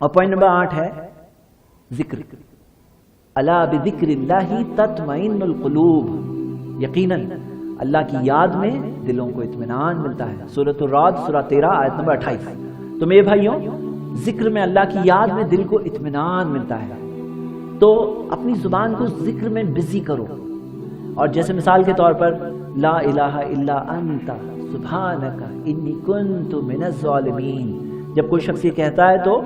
اور point number 8 ہے ذکر. الا بذکراللہ تطمئن القلوب، یقیناً اللہ کی یاد میں دلوں کو اطمینان ملتا ہے. سورۃ الرعد سورہ 13 آیت نمبر 28. تو میرے بھائیوں، ذکر میں اللہ کی یاد میں دل کو اطمینان ملتا ہے. تو اپنی زبان کو ذکر میں بزی کرو. اور جیسے مثال کے طور پر لا الہ الا انت سبحانک انی کنت من الظالمین، جب کوئی شخص یہ کہتا ہے تو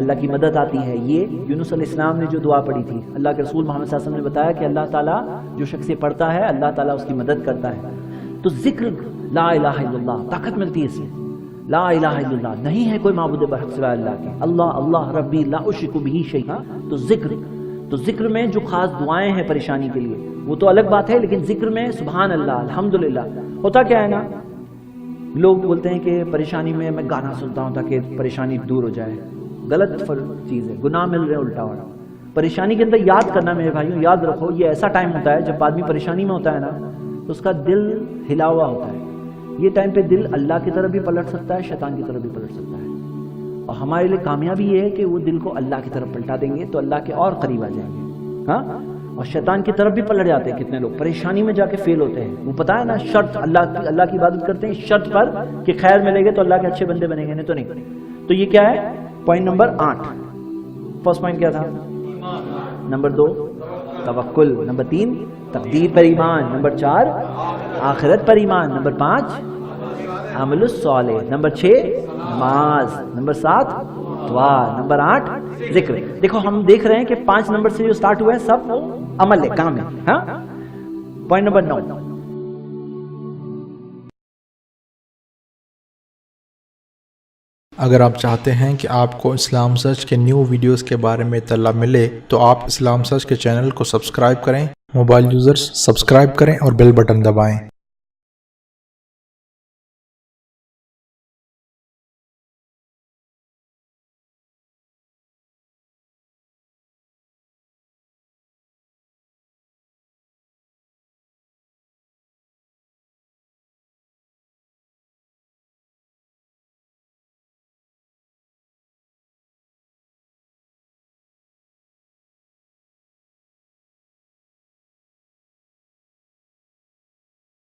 اللہ کی مدد آتی ہے. یہ یونس علیہ السلام نے جو دعا پڑھی تھی، اللہ کے رسول محمد صلی اللہ علیہ وسلم نے بتایا کہ اللہ تعالیٰ جو شخص یہ پڑھتا ہے اللہ تعالیٰ اس کی مدد کرتا ہے. تو ذکر لا الہ الا اللہ، طاقت ملتی ہے اس میں. لا الہ الا اللہ، نہیں ہے کوئی معبود برحق سوائے اللہ کے. اللہ اللہ ربی لا اشرک بہ شیئا. تو ذکر میں جو خاص دعائیں ہیں پریشانی کے لیے وہ تو الگ بات ہے، لیکن ذکر میں سبحان اللہ الحمدللہ. ہوتا کیا ہے نا، لوگ بولتے ہیں کہ پریشانی میں گانا سنتا ہوں تاکہ پریشانی دور ہو جائے. غلط چیز ہے، گناہ مل رہے ہیں الٹا والا. پریشانی کے اندر یاد کرنا میرے بھائیوں، یاد رکھو یہ ایسا ٹائم ہوتا ہے جب آدمی پریشانی میں ہوتا ہے نا تو اس کا دل ہلا ہوا ہوتا ہے. یہ ٹائم پہ دل اللہ کی طرف بھی پلٹ سکتا ہے، شیطان کی طرف بھی پلٹ سکتا ہے. اور ہمارے لیے کامیابی یہ ہے کہ وہ دل کو اللہ کی طرف پلٹا دیں گے تو اللہ کے اور قریب آ جائیں گے. ہاں، اور شیطان کی طرف بھی پلٹ جاتے ہیں. کتنے لوگ پریشانی میں جا کے فیل ہوتے ہیں. وہ پتہ ہے نا، شرط اللہ کی عبادت کرتے ہیں شرط پر کہ خیر ملے گے تو اللہ کے اچھے بندے بنیں گے، نہیں تو نہیں. تو یہ کیا ہے؟ Point number 8. فرسٹ پوائنٹ کیا تھا؟ نمبر 2 توکل، نمبر 3 تقدیر پر ایمان، نمبر 4 آخرت پر ایمان، نمبر 5 عمل الصالح، نمبر 6 نماز، نمبر 7 دعا، نمبر 8 ذکر. دیکھو ہم دیکھ رہے ہیں کہ 5 نمبر سے جو سٹارٹ ہوا ہے سب وہ عمل ہے، کام ہے. ہاں، پوائنٹ نمبر 9. اگر آپ چاہتے ہیں کہ آپ کو اسلام سرچ کے نیو ویڈیوز کے بارے میں اطلاع ملے تو آپ اسلام سرچ کے چینل کو سبسکرائب کریں. موبائل یوزرز سبسکرائب کریں اور بیل بٹن دبائیں.